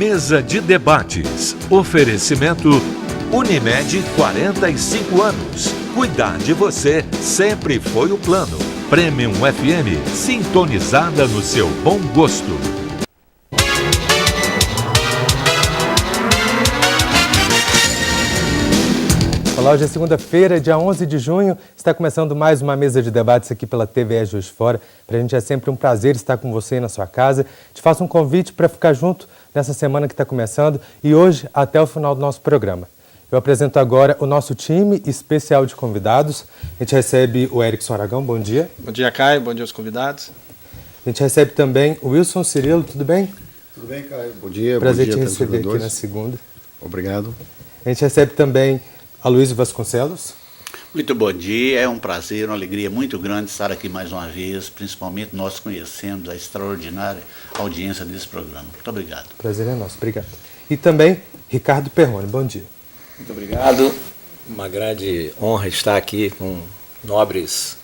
Mesa de debates. Oferecimento Unimed, 45 anos. Cuidar de você sempre foi o plano. Premium FM, sintonizada no seu bom gosto. Olá, hoje é segunda-feira, dia 11 de junho. Está começando mais uma mesa de debates aqui pela TVE Juiz de Fora. Para a gente é sempre um prazer estar com você aí na sua casa. Te faço um convite para ficar junto nessa semana que está começando e hoje até o final do nosso programa. Eu apresento agora o nosso time especial de convidados. A gente recebe o Erickson Aragão, bom dia. Bom dia, Caio, bom dia aos convidados. A gente recebe também o Wilson Cirilo, tudo bem? Tudo bem, Caio, bom dia. Prazer bom dia te receber aqui na segunda. Obrigado. A gente recebe também a Luísa Vasconcelos. Muito bom dia, é um prazer, uma alegria muito grande estar aqui mais uma vez, principalmente nós conhecemos a extraordinária audiência desse programa. Muito obrigado. Prazer é nosso, obrigado. E também Ricardo Perrone, bom dia. Muito obrigado, uma grande honra estar aqui com nobres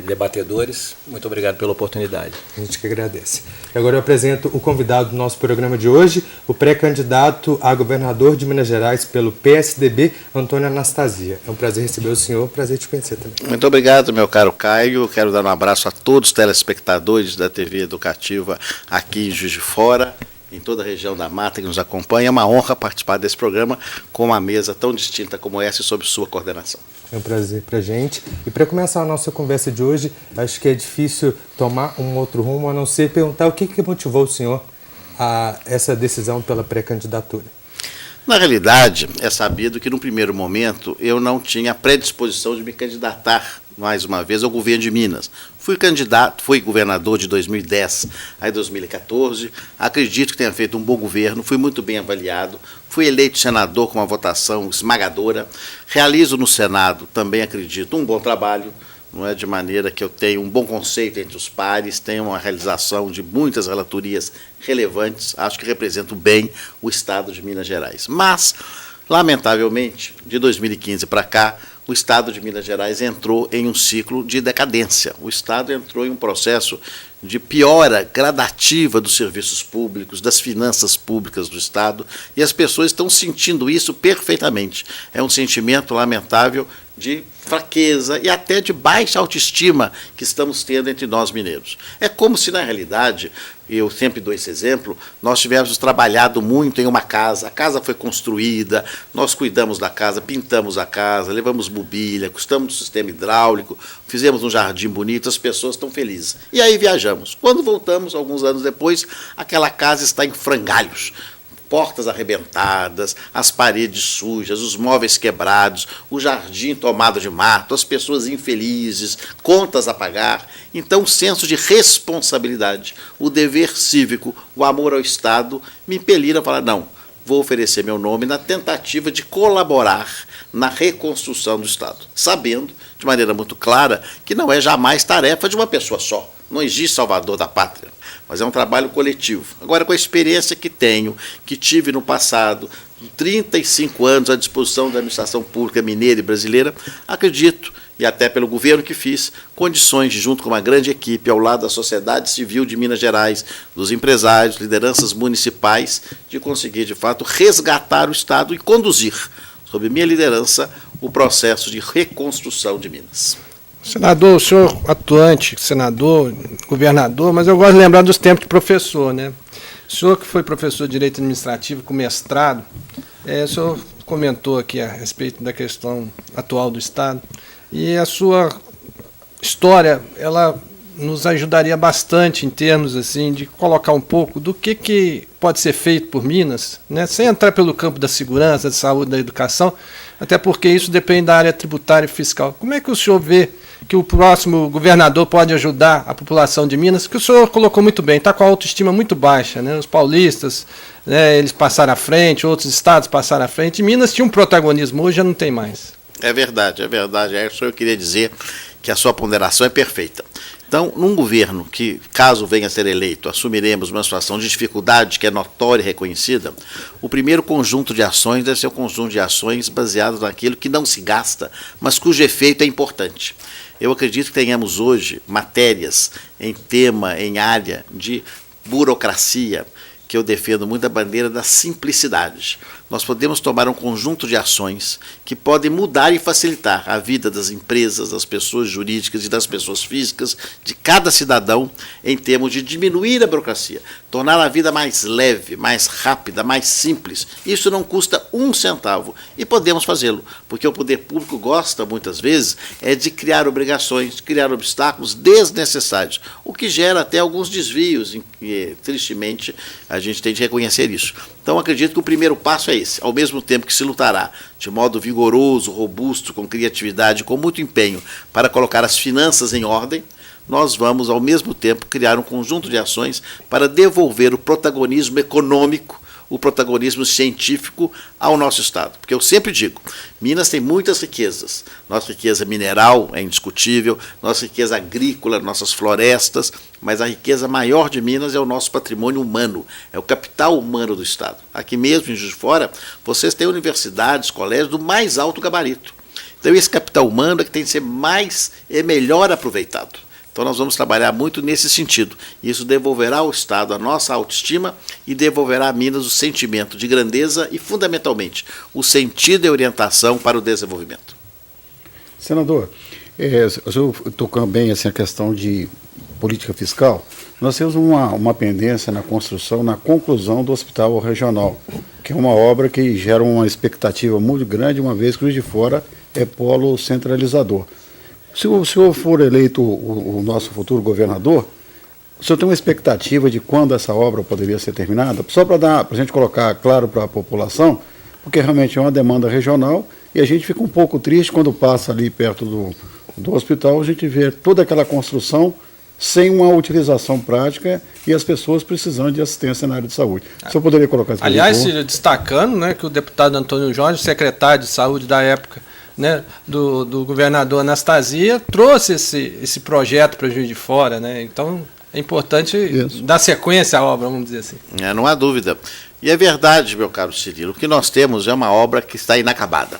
debatedores. Muito obrigado pela oportunidade. A gente que agradece. E agora eu apresento o convidado do nosso programa de hoje, o pré-candidato a governador de Minas Gerais pelo PSDB, Antônio Anastasia. É um prazer receber o senhor, prazer te conhecer também. Muito obrigado, meu caro Caio. Quero dar um abraço a todos os telespectadores da TV Educativa aqui em Juiz de Fora, em toda a região da Mata que nos acompanha. É uma honra participar desse programa com uma mesa tão distinta como essa e sob sua coordenação. É um prazer para a gente. E para começar a nossa conversa de hoje, acho que é difícil tomar um outro rumo, a não ser perguntar o que motivou o senhor a essa decisão pela pré-candidatura. Na realidade, é sabido que, no primeiro momento, eu não tinha predisposição de me candidatar, mais uma vez, ao governo de Minas. Fui governador de 2010 a 2014, acredito que tenha feito um bom governo, fui muito bem avaliado, fui eleito senador com uma votação esmagadora, realizo no Senado, também acredito, um bom trabalho, não é, de maneira que eu tenho um bom conceito entre os pares, tenho uma realização de muitas relatorias relevantes, acho que represento bem o Estado de Minas Gerais. Mas, lamentavelmente, de 2015 para cá, o Estado de Minas Gerais entrou em um ciclo de decadência. O Estado entrou em um processo de piora gradativa dos serviços públicos, das finanças públicas do Estado, e as pessoas estão sentindo isso perfeitamente. É um sentimento lamentável de fraqueza e até de baixa autoestima que estamos tendo entre nós mineiros. É como se, na realidade, eu sempre dou esse exemplo, nós tivéssemos trabalhado muito em uma casa, a casa foi construída, nós cuidamos da casa, pintamos a casa, levamos mobília, custamos do sistema hidráulico, fizemos um jardim bonito, as pessoas estão felizes. E aí viajamos. Quando voltamos, alguns anos depois, aquela casa está em frangalhos. Portas arrebentadas, as paredes sujas, os móveis quebrados, o jardim tomado de mato, as pessoas infelizes, contas a pagar. Então, o senso de responsabilidade, o dever cívico, o amor ao Estado, me impeliram a falar, não, vou oferecer meu nome na tentativa de colaborar na reconstrução do Estado, sabendo, de maneira muito clara, que não é jamais tarefa de uma pessoa só. Não existe salvador da pátria, mas é um trabalho coletivo. Agora, com a experiência que tenho, que tive no passado, 35 anos à disposição da administração pública mineira e brasileira, acredito, e até pelo governo que fiz, condições de, junto com uma grande equipe ao lado da sociedade civil de Minas Gerais, dos empresários, lideranças municipais, de conseguir, de fato, resgatar o Estado e conduzir, sob minha liderança, o processo de reconstrução de Minas. Senador, o senhor atuante, senador, governador, mas eu gosto de lembrar dos tempos de professor, né? O senhor que foi professor de Direito Administrativo com mestrado, o senhor comentou aqui a respeito da questão atual do Estado, e a sua história, ela nos ajudaria bastante em termos assim, de colocar um pouco do que pode ser feito por Minas, né? Sem entrar pelo campo da segurança, da saúde, da educação, até porque isso depende da área tributária e fiscal. Como é que o senhor vê que o próximo governador pode ajudar a população de Minas, que o senhor colocou muito bem, está com a autoestima muito baixa, né? Os paulistas, né, eles passaram à frente, outros estados passaram à frente, e Minas tinha um protagonismo, hoje já não tem mais. É verdade, Erson, eu queria dizer que a sua ponderação é perfeita. Então, num governo que, caso venha a ser eleito, assumiremos uma situação de dificuldade que é notória e reconhecida, o primeiro conjunto de ações deve ser um conjunto de ações baseado naquilo que não se gasta, mas cujo efeito é importante. Eu acredito que tenhamos hoje matérias em tema, em área de burocracia, que eu defendo muito a bandeira da simplicidade. Nós podemos tomar um conjunto de ações que podem mudar e facilitar a vida das empresas, das pessoas jurídicas e das pessoas físicas, de cada cidadão, em termos de diminuir a burocracia, tornar a vida mais leve, mais rápida, mais simples. Isso não custa um centavo e podemos fazê-lo, porque o poder público gosta, muitas vezes, de criar obrigações, de criar obstáculos desnecessários, o que gera até alguns desvios, e tristemente a gente tem de reconhecer isso. Então acredito que o primeiro passo é esse, ao mesmo tempo que se lutará de modo vigoroso, robusto, com criatividade, com muito empenho para colocar as finanças em ordem, nós vamos ao mesmo tempo criar um conjunto de ações para devolver o protagonismo econômico, o protagonismo científico ao nosso Estado. Porque eu sempre digo, Minas tem muitas riquezas. Nossa riqueza mineral é indiscutível, nossa riqueza agrícola, nossas florestas, mas a riqueza maior de Minas é o nosso patrimônio humano, é o capital humano do Estado. Aqui mesmo, em Juiz de Fora, vocês têm universidades, colégios do mais alto gabarito. Então esse capital humano é que tem que ser melhor aproveitado. Então nós vamos trabalhar muito nesse sentido. Isso devolverá ao Estado a nossa autoestima e devolverá a Minas o sentimento de grandeza e, fundamentalmente, o sentido e orientação para o desenvolvimento. Senador, o senhor tocou bem assim, a questão de política fiscal. Nós temos uma pendência na construção, na conclusão do Hospital Regional, que é uma obra que gera uma expectativa muito grande, uma vez que o Juiz de Fora é polo centralizador. Se o senhor for eleito o nosso futuro governador, o senhor tem uma expectativa de quando essa obra poderia ser terminada? Só para a gente colocar claro para a população, porque realmente é uma demanda regional e a gente fica um pouco triste quando passa ali perto do hospital, a gente vê toda aquela construção sem uma utilização prática e as pessoas precisando de assistência na área de saúde. O senhor poderia colocar isso? Aliás, destacando, né, que o deputado Antônio Jorge, secretário de saúde da época, né, do governador Anastasia, trouxe esse projeto para Juiz de Fora, né? Então é importante dar sequência à obra, vamos dizer assim. Não há dúvida. E é verdade, meu caro Cirilo, o que nós temos é uma obra que está inacabada.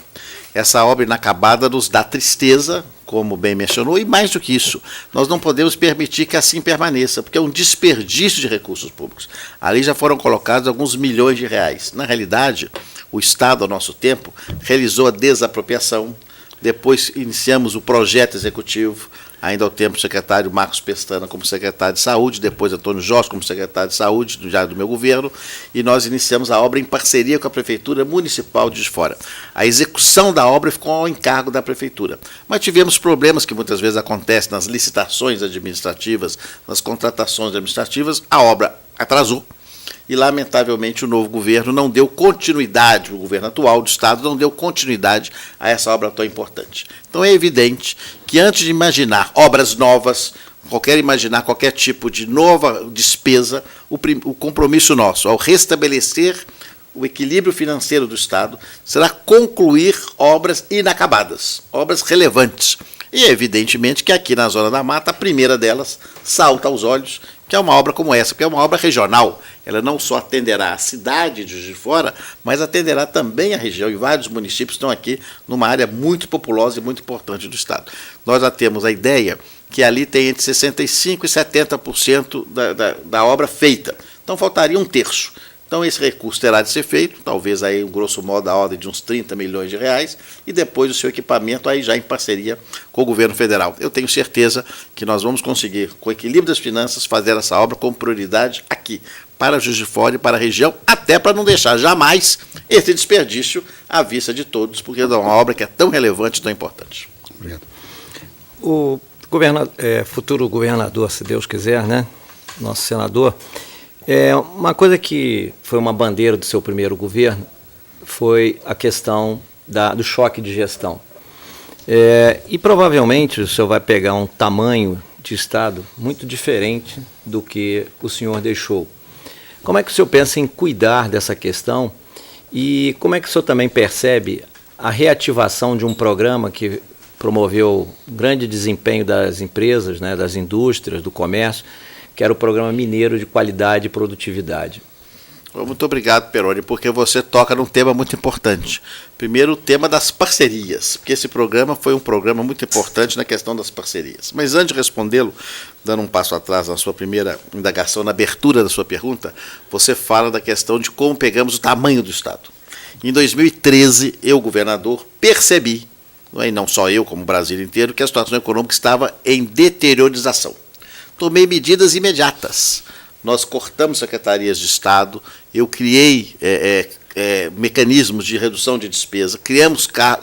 Essa obra inacabada nos dá tristeza, como bem mencionou, e mais do que isso, nós não podemos permitir que assim permaneça, porque é um desperdício de recursos públicos. Ali já foram colocados alguns milhões de reais. Na realidade, o Estado, ao nosso tempo, realizou a desapropriação, depois iniciamos o projeto executivo, ainda ao tempo o secretário Marcos Pestana como secretário de saúde, depois Antônio Jorge como secretário de saúde, já do meu governo, e nós iniciamos a obra em parceria com a Prefeitura Municipal de Juiz de Fora. A execução da obra ficou ao encargo da Prefeitura, mas tivemos problemas que muitas vezes acontecem nas licitações administrativas, nas contratações administrativas, a obra atrasou, e, lamentavelmente, o novo governo não deu continuidade, o governo atual do Estado não deu continuidade a essa obra tão importante. Então, é evidente que, antes de imaginar obras novas, imaginar qualquer tipo de nova despesa, o compromisso nosso, ao restabelecer o equilíbrio financeiro do Estado, será concluir obras inacabadas, obras relevantes. E, evidentemente, que aqui na Zona da Mata, a primeira delas salta aos olhos, que é uma obra como essa, porque é uma obra regional. Ela não só atenderá a cidade de Juiz de Fora, mas atenderá também a região, e vários municípios estão aqui numa área muito populosa e muito importante do Estado. Nós já temos a ideia que ali tem entre 65% e 70% da obra feita. Então faltaria um terço. Então esse recurso terá de ser feito, talvez aí, grosso modo, a ordem de uns 30 milhões de reais, e depois o seu equipamento aí já em parceria com o governo federal. Eu tenho certeza que nós vamos conseguir, com o equilíbrio das finanças, fazer essa obra com prioridade aqui, para Juiz de Fora e para a região, até para não deixar jamais esse desperdício à vista de todos, porque é uma obra que é tão relevante e tão importante. Obrigado. O futuro governador, se Deus quiser, né, nosso senador, uma coisa que foi uma bandeira do seu primeiro governo foi a questão do choque de gestão. E provavelmente o senhor vai pegar um tamanho de Estado muito diferente do que o senhor deixou. Como é que o senhor pensa em cuidar dessa questão e como é que o senhor também percebe a reativação de um programa que promoveu grande desempenho das empresas, né, das indústrias, do comércio, que era o Programa Mineiro de Qualidade e Produtividade? Muito obrigado, Peroni, porque você toca num tema muito importante. Primeiro, o tema das parcerias, porque esse programa foi um programa muito importante na questão das parcerias. Mas antes de respondê-lo, dando um passo atrás na sua primeira indagação, na abertura da sua pergunta, você fala da questão de como pegamos o tamanho do Estado. Em 2013, eu, governador, percebi, não só eu, como o Brasil inteiro, que a situação econômica estava em deteriorização. Tomei medidas imediatas. Nós cortamos secretarias de Estado, eu criei mecanismos de redução de despesa,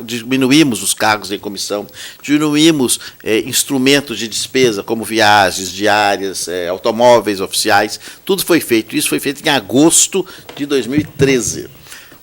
diminuímos os cargos em comissão, diminuímos instrumentos de despesa, como viagens diárias, automóveis oficiais, tudo foi feito. Isso foi feito em agosto de 2013.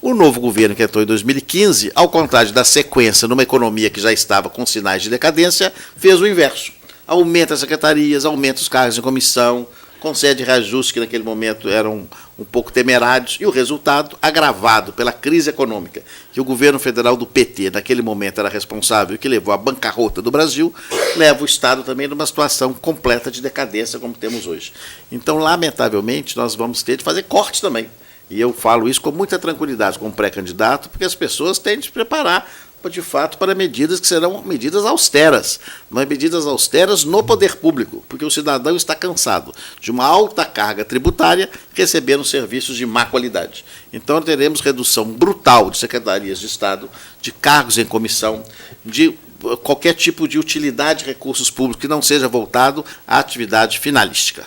O novo governo que entrou em 2015, ao contrário da sequência numa economia que já estava com sinais de decadência, fez o inverso. Aumenta as secretarias, aumenta os cargos em comissão, concede reajustes que naquele momento eram um pouco temerários, e o resultado, agravado pela crise econômica, que o governo federal do PT, naquele momento, era responsável e que levou à bancarrota do Brasil, leva o Estado também numa situação completa de decadência, como temos hoje. Então, lamentavelmente, nós vamos ter de fazer cortes também. E eu falo isso com muita tranquilidade como pré-candidato, porque as pessoas têm de se preparar, de fato, para medidas que serão medidas austeras, mas medidas austeras no poder público, porque o cidadão está cansado de uma alta carga tributária recebendo serviços de má qualidade. Então, teremos redução brutal de secretarias de Estado, de cargos em comissão, de qualquer tipo de utilidade de recursos públicos que não seja voltado à atividade finalística.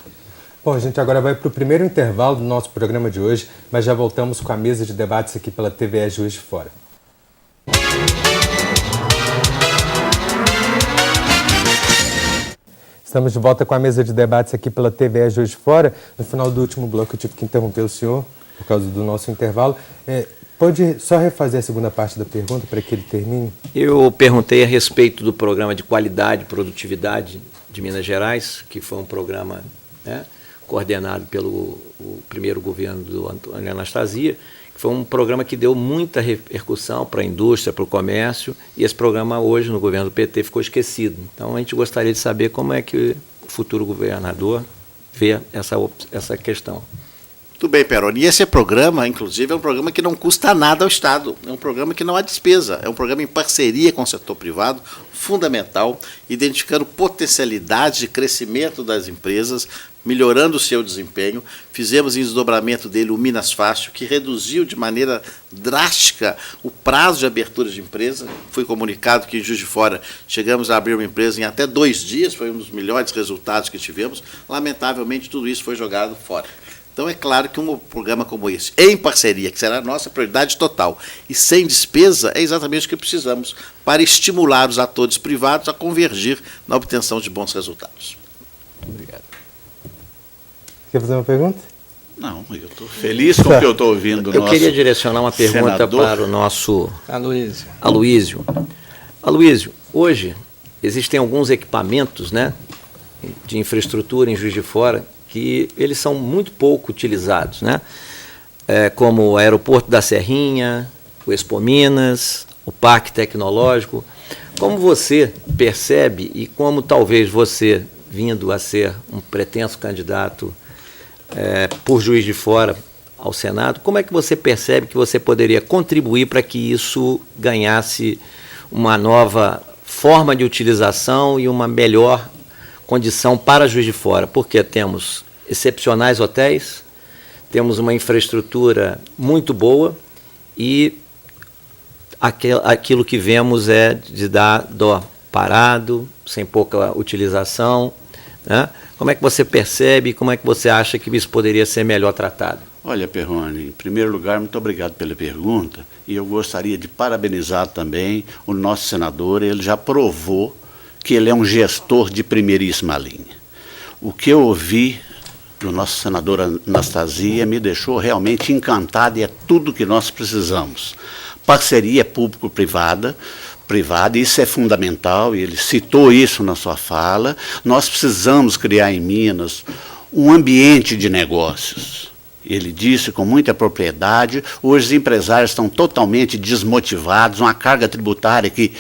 Bom, a gente agora vai para o primeiro intervalo do nosso programa de hoje, mas já voltamos com a mesa de debates aqui pela TVE Juiz de Fora. Estamos de volta com a mesa de debates aqui pela TVE Juiz de Fora. No final do último bloco eu tive que interromper o senhor por causa do nosso intervalo. Pode só refazer a segunda parte da pergunta para que ele termine? Eu perguntei a respeito do programa de qualidade e produtividade de Minas Gerais, que foi um programa, coordenado pelo primeiro governo do Antônio Anastasia, que foi um programa que deu muita repercussão para a indústria, para o comércio, e esse programa hoje no governo do PT ficou esquecido. Então a gente gostaria de saber como é que o futuro governador vê essa questão. Muito bem, Peroni. E esse programa, inclusive, é um programa que não custa nada ao Estado. É um programa que não há despesa. É um programa em parceria com o setor privado, fundamental, identificando potencialidades de crescimento das empresas, melhorando o seu desempenho. Fizemos em desdobramento dele o Minas Fácil, que reduziu de maneira drástica o prazo de abertura de empresa. Foi comunicado que em Juiz de Fora chegamos a abrir uma empresa em até 2 dias, foi um dos melhores resultados que tivemos. Lamentavelmente, tudo isso foi jogado fora. Então, é claro que um programa como esse, em parceria, que será a nossa prioridade total, e sem despesa, é exatamente o que precisamos para estimular os atores privados a convergir na obtenção de bons resultados. Obrigado. Quer fazer uma pergunta? Não, eu estou feliz com o que eu estou ouvindo. Eu queria direcionar uma pergunta senador para o nosso Aloísio. Aloísio, hoje existem alguns equipamentos, de infraestrutura em Juiz de Fora que eles são muito pouco utilizados, como o aeroporto da Serrinha, o Expo Minas, o Parque Tecnológico. Como você percebe e como talvez você, vindo a ser um pretenso candidato por Juiz de Fora ao Senado, como é que você percebe que você poderia contribuir para que isso ganhasse uma nova forma de utilização e uma melhor condição para Juiz de Fora? Porque temos excepcionais hotéis, temos uma infraestrutura muito boa e aquilo que vemos é de dar dó parado, sem pouca utilização. Como é que você percebe, como é que você acha que isso poderia ser melhor tratado? Olha, Perrone, em primeiro lugar, muito obrigado pela pergunta, e eu gostaria de parabenizar também o nosso senador. Ele já provou que ele é um gestor de primeiríssima linha. O que eu ouvi do nosso senador Anastasia me deixou realmente encantado, e é tudo que nós precisamos. Parceria público-privada, isso é fundamental, e ele citou isso na sua fala. Nós precisamos criar em Minas um ambiente de negócios. ele disse com muita propriedade, hoje os empresários estão totalmente desmotivados, uma carga tributária que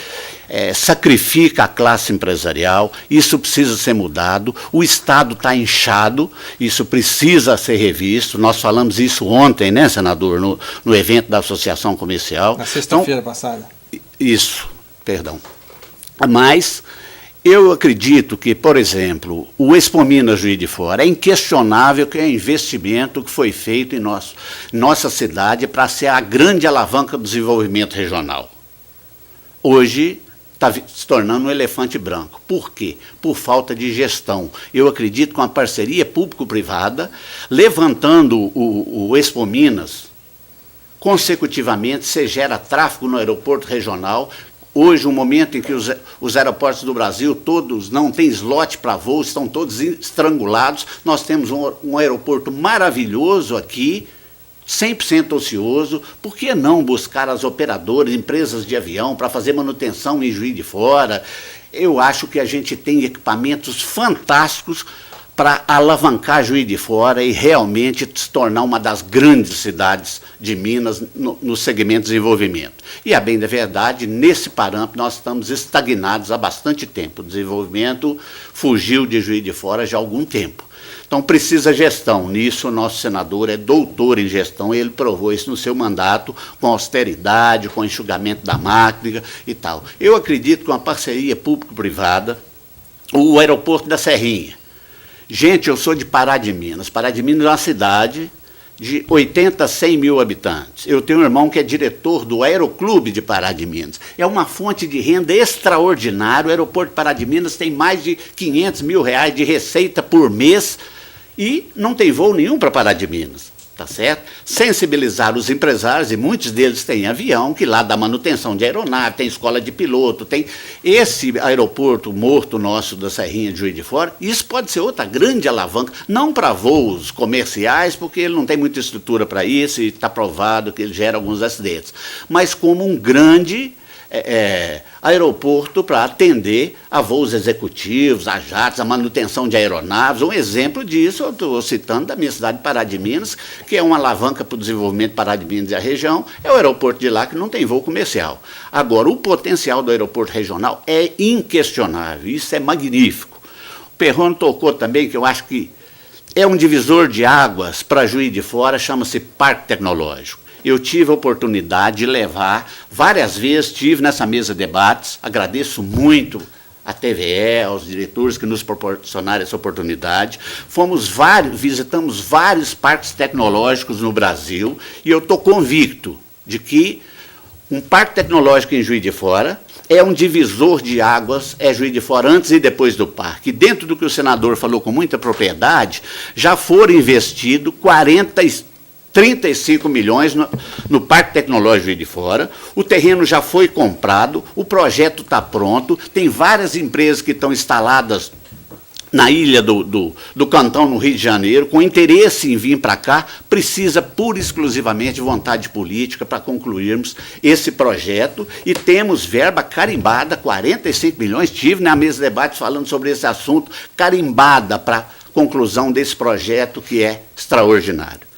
sacrifica a classe empresarial, isso precisa ser mudado, o Estado está inchado, isso precisa ser revisto, nós falamos isso ontem, né, senador, no evento da Associação Comercial. Na sexta-feira passada. Isso, perdão. Mas eu acredito que, por exemplo, o Expo Minas Juiz de Fora é inquestionável que é investimento que foi feito em nossa cidade para ser a grande alavanca do desenvolvimento regional. Hoje está se tornando um elefante branco. Por quê? Por falta de gestão. Eu acredito que uma parceria público-privada, levantando o Expo Minas, consecutivamente, você gera tráfego no aeroporto regional. Hoje, um momento em que os aeroportos do Brasil todos não têm slot para voo, estão todos estrangulados. Nós temos um aeroporto maravilhoso aqui, 100% ocioso. Por que não buscar as operadoras, empresas de avião, para fazer manutenção em Juiz de Fora? Eu acho que a gente tem equipamentos fantásticos para alavancar Juiz de Fora e realmente se tornar uma das grandes cidades de Minas no segmento de desenvolvimento. E, a bem da verdade, nesse parâmetro nós estamos estagnados há bastante tempo. O desenvolvimento fugiu de Juiz de Fora já há algum tempo. Então, precisa gestão. Nisso, o nosso senador é doutor em gestão, e ele provou isso no seu mandato, com austeridade, com enxugamento da máquina e tal. Eu acredito que uma parceria público-privada, o aeroporto da Serrinha. Gente, eu sou de Pará de Minas. Pará de Minas é uma cidade de 80 a 100 mil habitantes. Eu tenho um irmão que é diretor do Aeroclube de Pará de Minas. É uma fonte de renda extraordinária. O aeroporto de Pará de Minas tem mais de 500 mil reais de receita por mês e não tem voo nenhum para Pará de Minas. Tá certo? Sensibilizar os empresários, e muitos deles têm avião, que lá dá manutenção de aeronave, tem escola de piloto, tem esse aeroporto morto nosso da Serrinha de Juiz de Fora. Isso pode ser outra grande alavanca, não para voos comerciais, porque ele não tem muita estrutura para isso, e está provado que ele gera alguns acidentes, mas como um grande aeroporto para atender a voos executivos, a jatos, a manutenção de aeronaves. Um exemplo disso, eu estou citando da minha cidade, Pará de Minas, que é uma alavanca para o desenvolvimento de Pará de Minas e a região, é o aeroporto de lá que não tem voo comercial. Agora, o potencial do aeroporto regional é inquestionável, isso é magnífico. O Perrone tocou também, que eu acho que é um divisor de águas para Juiz de Fora, chama-se Parque Tecnológico. Eu tive a oportunidade de levar, várias vezes estive nessa mesa de debates, agradeço muito à TVE, aos diretores que nos proporcionaram essa oportunidade. Visitamos vários parques tecnológicos no Brasil, e eu estou convicto de que um parque tecnológico em Juiz de Fora é um divisor de águas, é Juiz de Fora antes e depois do parque. Dentro do que o senador falou com muita propriedade, já foram investidos 35 milhões no Parque Tecnológico Juiz de Fora, o terreno já foi comprado, o projeto está pronto, tem várias empresas que estão instaladas na ilha do Cantão, no Rio de Janeiro, com interesse em vir para cá. Precisa pura e exclusivamente vontade política para concluirmos esse projeto, e temos verba carimbada, 45 milhões, estive na mesa de debate falando sobre esse assunto, carimbada para conclusão desse projeto que é extraordinário.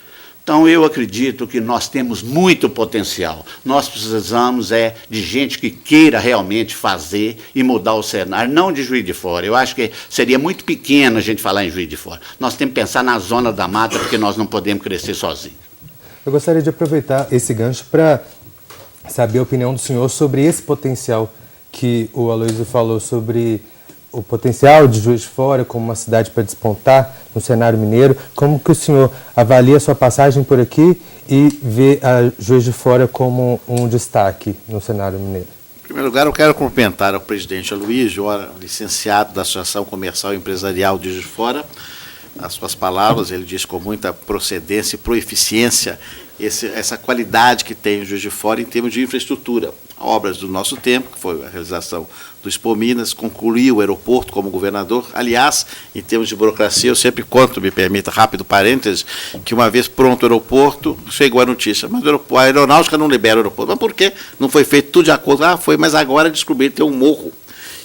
Então, eu acredito que nós temos muito potencial. Nós precisamos de gente que queira realmente fazer e mudar o cenário, não de Juiz de Fora. Eu acho que seria muito pequeno a gente falar em Juiz de Fora. Nós temos que pensar na zona da mata, porque nós não podemos crescer sozinhos. Eu gostaria de aproveitar esse gancho para saber a opinião do senhor sobre esse potencial que o Aloysio falou, sobre o potencial de Juiz de Fora como uma cidade para despontar no cenário mineiro. Como que o senhor avalia a sua passagem por aqui e vê a Juiz de Fora como um destaque no cenário mineiro? Em primeiro lugar, eu quero cumprimentar o presidente Aloysio, licenciado da Associação Comercial e Empresarial de Juiz de Fora. As suas palavras, ele disse com muita procedência e proeficiência essa qualidade que tem o Juiz de Fora em termos de infraestrutura. Obras do nosso tempo, que foi a realização do Expo Minas, concluiu o aeroporto como governador. Aliás, em termos de burocracia, eu sempre conto, me permita, rápido parênteses, que uma vez pronto o aeroporto, chegou a notícia, mas a aeronáutica não libera o aeroporto. Mas por quê? Não foi feito tudo de acordo? Mas agora descobri que tem um morro,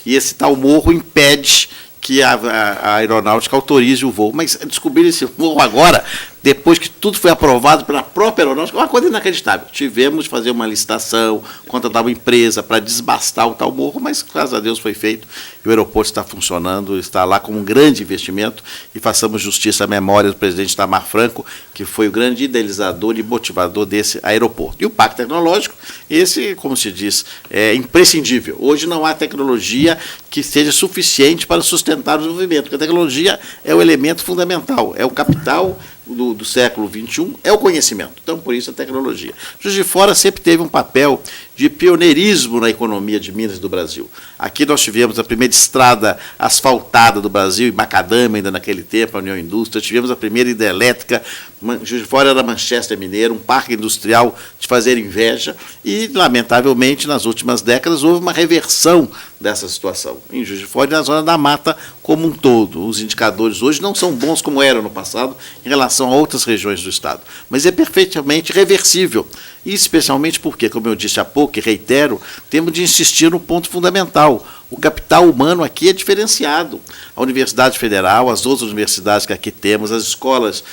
e esse tal morro impede que a aeronáutica autorize o voo. Mas descobrir esse morro agora, depois que tudo foi aprovado pela própria aeronáutica, uma coisa inacreditável. Tivemos de fazer uma licitação, contratar uma empresa para desbastar o tal morro, mas, graças a Deus, foi feito. E o aeroporto está funcionando, está lá como um grande investimento, e façamos justiça à memória do presidente Itamar Franco, que foi o grande idealizador e motivador desse aeroporto. E o Parque Tecnológico, esse, como se diz, é imprescindível. Hoje não há tecnologia que seja suficiente para sustentar o desenvolvimento, porque a tecnologia é o elemento fundamental, é o capital do século XXI, é o conhecimento. Então, por isso, a tecnologia. Juiz de Fora sempre teve um papel de pioneirismo na economia de Minas e do Brasil. Aqui nós tivemos a primeira estrada asfaltada do Brasil, em Macadâmia, ainda naquele tempo, a União Indústria. Tivemos a primeira hidrelétrica. Juiz de Fora era Manchester Mineiro, um parque industrial de fazer inveja. E, lamentavelmente, nas últimas décadas, houve uma reversão dessa situação. Em Juiz de Fora e na Zona da Mata como um todo. Os indicadores hoje não são bons como eram no passado em relação a outras regiões do Estado. Mas é perfeitamente reversível. E especialmente porque, como eu disse há pouco e reitero, temos de insistir no ponto fundamental. O capital humano aqui é diferenciado. A Universidade Federal, as outras universidades que aqui temos, as escolas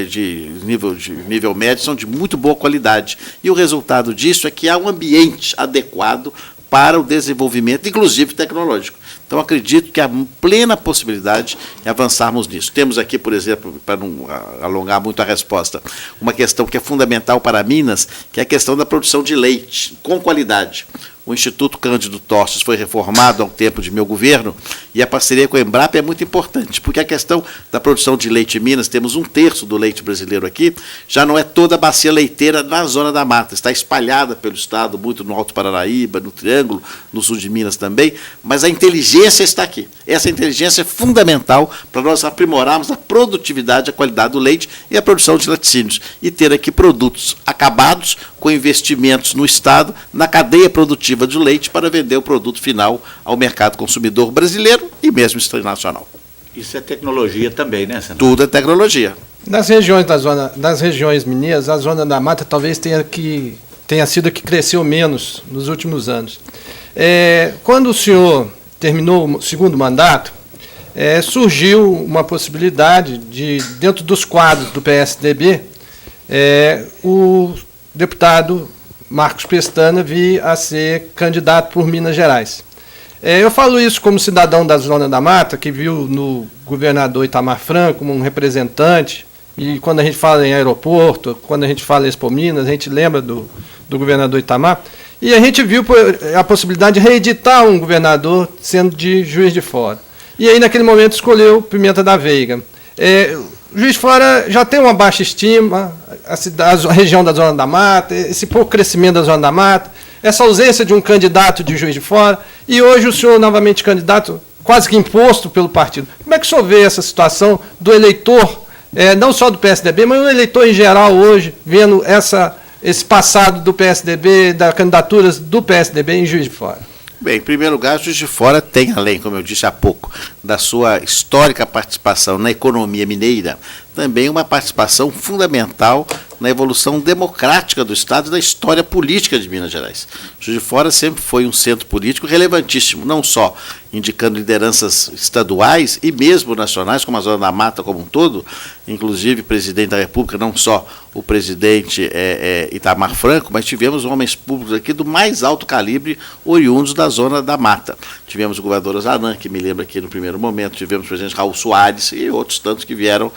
de nível médio são de muito boa qualidade. E o resultado disso é que há um ambiente adequado para o desenvolvimento, inclusive tecnológico. Então, acredito que há plena possibilidade de avançarmos nisso. Temos aqui, por exemplo, para não alongar muito a resposta, uma questão que é fundamental para Minas, que é a questão da produção de leite com qualidade. O Instituto Cândido Tostes foi reformado há um tempo de meu governo e a parceria com a Embrapa é muito importante, porque a questão da produção de leite em Minas, temos 1/3 do leite brasileiro aqui, já não é toda a bacia leiteira na Zona da Mata, está espalhada pelo Estado, muito no Alto Paranaíba, no Triângulo, no sul de Minas também, mas a inteligência está aqui. Essa inteligência é fundamental para nós aprimorarmos a produtividade, a qualidade do leite e a produção de laticínios, e ter aqui produtos acabados com investimentos no Estado, na cadeia produtiva do leite, para vender o produto final ao mercado consumidor brasileiro e mesmo internacional. Isso é tecnologia também, né, senador? Tudo é tecnologia. Das regiões mineiras, a Zona da Mata talvez tenha sido a que cresceu menos nos últimos anos. Quando o senhor terminou o segundo mandato, surgiu uma possibilidade de, dentro dos quadros do PSDB, o deputado Marcos Pestana vir a ser candidato por Minas Gerais. Eu falo isso como cidadão da Zona da Mata, que viu no governador Itamar Franco como um representante, e quando a gente fala em aeroporto, quando a gente fala em Expo Minas, a gente lembra do governador Itamar, e a gente viu a possibilidade de reeditar um governador sendo de Juiz de Fora. E aí, naquele momento, escolheu Pimenta da Veiga. Juiz de Fora já tem uma baixa estima, a região da Zona da Mata, esse pouco crescimento da Zona da Mata, essa ausência de um candidato de Juiz de Fora, e hoje o senhor novamente candidato, quase que imposto pelo partido. Como é que o senhor vê essa situação do eleitor, não só do PSDB, mas o eleitor em geral hoje, vendo esse passado do PSDB, das candidaturas do PSDB em Juiz de Fora? Bem, em primeiro lugar, Juiz de Fora tem, além, como eu disse há pouco, da sua histórica participação na economia mineira, também uma participação fundamental na evolução democrática do Estado e da história política de Minas Gerais. Juiz de Fora sempre foi um centro político relevantíssimo, não só indicando lideranças estaduais e mesmo nacionais, como a Zona da Mata como um todo, inclusive presidente da República, não só o presidente Itamar Franco, mas tivemos homens públicos aqui do mais alto calibre, oriundos da Zona da Mata. Tivemos o governador Ozaran, que me lembra aqui no primeiro momento, tivemos o presidente Raul Soares e outros tantos que vieram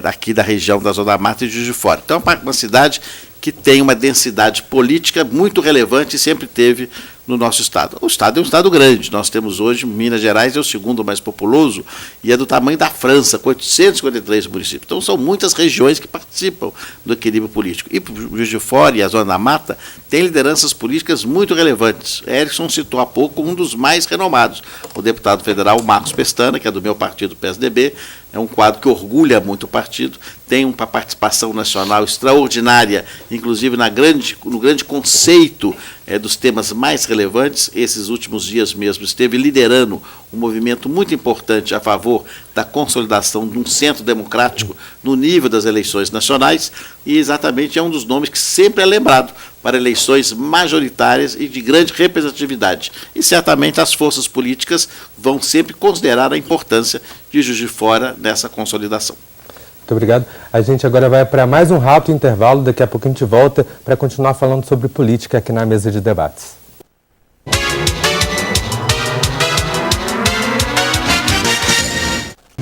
aqui da região da Zona da Mata e de Juiz de Fora. Então, é uma cidade que tem uma densidade política muito relevante e sempre teve no nosso Estado. O Estado é um Estado grande. Nós temos hoje, Minas Gerais é o segundo mais populoso e é do tamanho da França, com 853 municípios. Então, são muitas regiões que participam do equilíbrio político. E Juiz de Fora e a Zona da Mata têm lideranças políticas muito relevantes. Erickson citou há pouco um dos mais renomados, o deputado federal Marcos Pestana, que é do meu partido, PSDB, é um quadro que orgulha muito o partido, tem uma participação nacional extraordinária, inclusive no grande conceito dos temas mais relevantes. Esses últimos dias mesmo esteve liderando um movimento muito importante a favor da consolidação de um centro democrático no nível das eleições nacionais, e exatamente é um dos nomes que sempre é lembrado para eleições majoritárias e de grande representatividade. E certamente as forças políticas vão sempre considerar a importância de Juiz de Fora nessa consolidação. Muito obrigado. A gente agora vai para mais um rápido intervalo. Daqui a pouco a gente volta para continuar falando sobre política aqui na mesa de debates.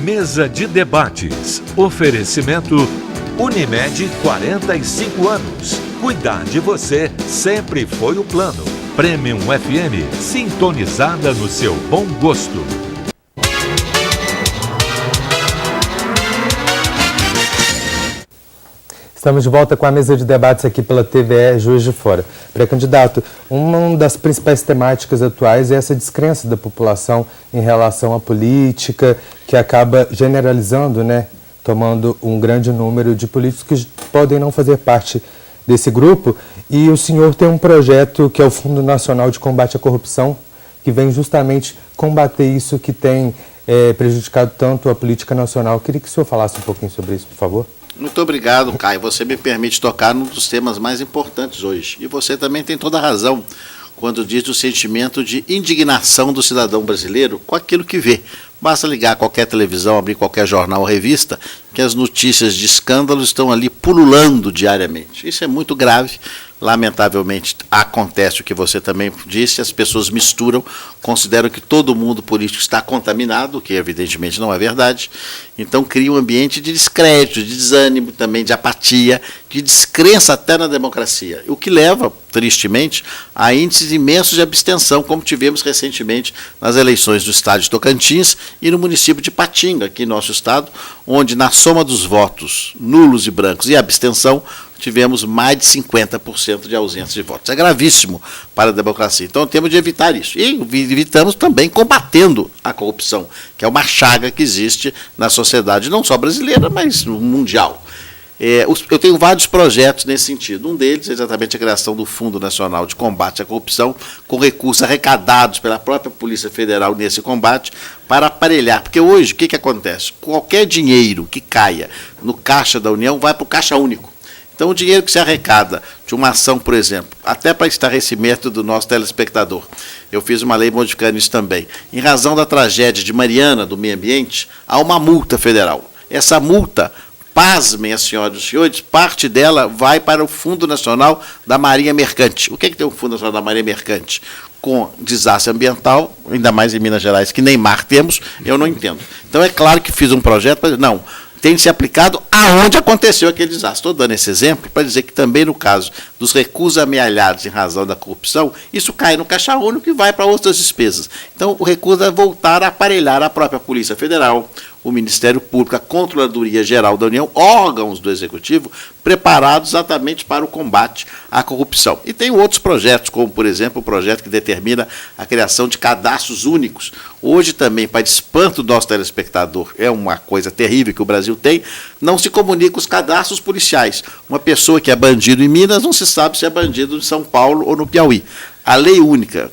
Mesa de debates. Oferecimento Unimed 45 anos. Cuidar de você sempre foi o plano. Premium FM, sintonizada no seu bom gosto. Estamos de volta com a mesa de debates aqui pela TVE Juiz de Fora. Pré-candidato, uma das principais temáticas atuais é essa descrença da população em relação à política, que acaba generalizando, né, tomando um grande número de políticos que podem não fazer parte desse grupo. E o senhor tem um projeto que é o Fundo Nacional de Combate à Corrupção, que vem justamente combater isso que tem prejudicado tanto a política nacional. Eu queria que o senhor falasse um pouquinho sobre isso, por favor. Muito obrigado, Caio. Você me permite tocar num dos temas mais importantes hoje. E você também tem toda a razão quando diz do sentimento de indignação do cidadão brasileiro com aquilo que vê. Basta ligar qualquer televisão, abrir qualquer jornal ou revista, que as notícias de escândalos estão ali pululando diariamente. Isso é muito grave. Lamentavelmente, acontece o que você também disse, as pessoas misturam, consideram que todo mundo político está contaminado, o que evidentemente não é verdade. Então cria um ambiente de descrédito, de desânimo, também de apatia, de descrença até na democracia, o que leva, tristemente, a índices imensos de abstenção, como tivemos recentemente nas eleições do estado de Tocantins e no município de Patinga, aqui em nosso estado, onde na soma dos votos nulos e brancos e abstenção, tivemos mais de 50% de ausência de votos. É gravíssimo para a democracia. Então temos de evitar isso. E evitamos também combatendo a corrupção, que é uma chaga que existe na sociedade, não só brasileira, mas mundial. Eu tenho vários projetos nesse sentido. Um deles é exatamente a criação do Fundo Nacional de Combate à Corrupção, com recursos arrecadados pela própria Polícia Federal nesse combate, para aparelhar. Porque hoje, o que acontece? Qualquer dinheiro que caia no caixa da União vai para o caixa único. Então, o dinheiro que se arrecada de uma ação, por exemplo, até para esclarecimento do nosso telespectador, eu fiz uma lei modificando isso também. Em razão da tragédia de Mariana, do meio ambiente, há uma multa federal. Essa multa, pasmem as senhoras e os senhores, parte dela vai para o Fundo Nacional da Marinha Mercante. O que tem o Fundo Nacional da Marinha Mercante? Com desastre ambiental, ainda mais em Minas Gerais, que nem mar temos, eu não entendo. Então, é claro que fiz um projeto para dizer, não, tem de ser aplicado aonde aconteceu aquele desastre. Estou dando esse exemplo para dizer que também no caso dos recursos amealhados em razão da corrupção, isso cai no caixa único e vai para outras despesas. Então, o recurso vai voltar a aparelhar a própria Polícia Federal, o Ministério Público, a Controladoria Geral da União, órgãos do Executivo, preparados exatamente para o combate à corrupção. E tem outros projetos, como, por exemplo, o projeto que determina a criação de cadastros únicos. Hoje também, para espanto do nosso telespectador, é uma coisa terrível que o Brasil tem, não se comunica os cadastros policiais. Uma pessoa que é bandido em Minas não se sabe se é bandido em São Paulo ou no Piauí. A lei única,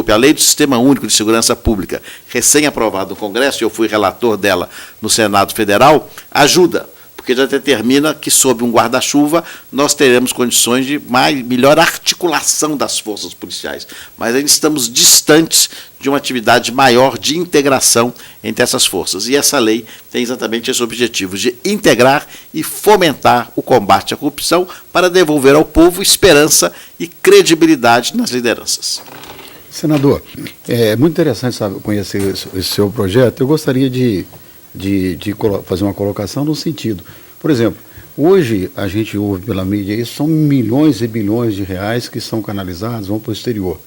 a lei do Sistema Único de Segurança Pública, recém-aprovada no Congresso, e eu fui relator dela no Senado Federal, ajuda, porque já determina que, sob um guarda-chuva, nós teremos condições de melhor articulação das forças policiais. Mas ainda estamos distantes de uma atividade maior de integração entre essas forças. E essa lei tem exatamente esse objetivo, de integrar e fomentar o combate à corrupção para devolver ao povo esperança e credibilidade nas lideranças. Senador, é muito interessante conhecer esse seu projeto. Eu gostaria de fazer uma colocação no sentido. Por exemplo, hoje a gente ouve pela mídia isso, são milhões e bilhões de reais que são canalizados, vão para o exterior.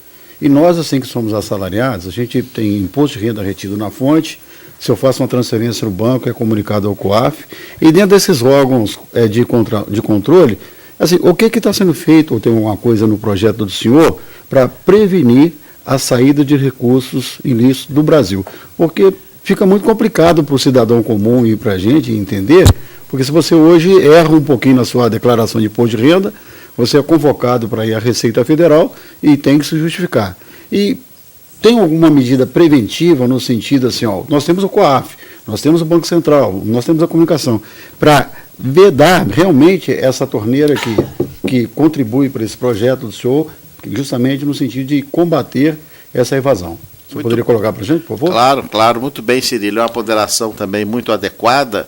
E nós, assim que somos assalariados, a gente tem imposto de renda retido na fonte, se eu faço uma transferência no banco, é comunicado ao COAF, e dentro desses órgãos de controle, assim, o que está sendo feito, ou tem alguma coisa no projeto do senhor, para prevenir a saída de recursos ilícitos do Brasil? Porque fica muito complicado para o cidadão comum e para a gente entender, porque se você hoje erra um pouquinho na sua declaração de imposto de renda, você é convocado para ir à Receita Federal e tem que se justificar. E tem alguma medida preventiva no sentido assim, ó, nós temos o COAF, nós temos o Banco Central, nós temos a comunicação, para vedar realmente essa torneira que contribui para esse projeto do senhor, justamente no sentido de combater essa evasão. Você poderia colocar para a gente, por favor? Claro, muito bem, Cirilo. É uma ponderação também muito adequada,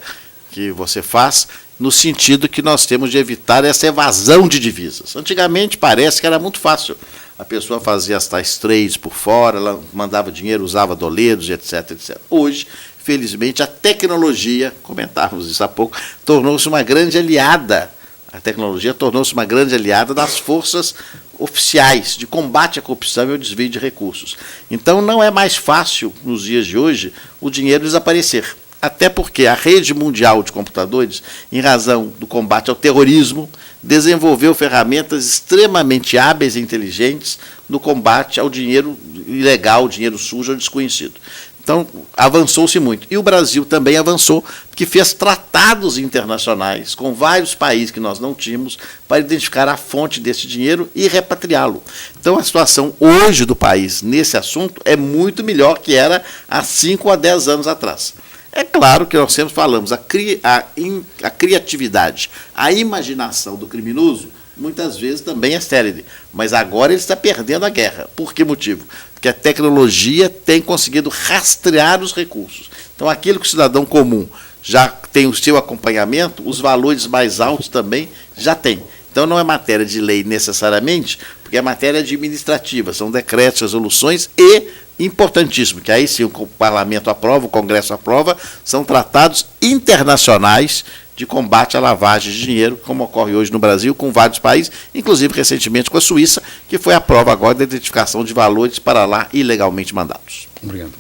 que você faz, no sentido que nós temos de evitar essa evasão de divisas. Antigamente parece que era muito fácil. A pessoa fazia as tais trades por fora, ela mandava dinheiro, usava doledos, etc, etc. Hoje, felizmente, a tecnologia, comentávamos isso há pouco, tornou-se uma grande aliada. A tecnologia tornou-se uma grande aliada das forças oficiais de combate à corrupção e ao desvio de recursos. Então, não é mais fácil, nos dias de hoje, o dinheiro desaparecer. Até porque a rede mundial de computadores, em razão do combate ao terrorismo, desenvolveu ferramentas extremamente hábeis e inteligentes no combate ao dinheiro ilegal, dinheiro sujo ou desconhecido. Então, avançou-se muito. E o Brasil também avançou, porque fez tratados internacionais com vários países que nós não tínhamos para identificar a fonte desse dinheiro e repatriá-lo. Então, a situação hoje do país nesse assunto é muito melhor que era há 5 a 10 anos atrás. É claro que nós sempre falamos, a criatividade, a imaginação do criminoso, muitas vezes também é estéril, mas agora ele está perdendo a guerra. Por que motivo? Porque a tecnologia tem conseguido rastrear os recursos. Então, aquilo que o cidadão comum já tem o seu acompanhamento, os valores mais altos também já tem. Então, não é matéria de lei necessariamente, porque é matéria administrativa, são decretos, resoluções e, importantíssimo, que aí sim o parlamento aprova, o Congresso aprova, são tratados internacionais de combate à lavagem de dinheiro, como ocorre hoje no Brasil, com vários países, inclusive recentemente com a Suíça, que foi a prova agora da identificação de valores para lá ilegalmente mandados. Obrigado.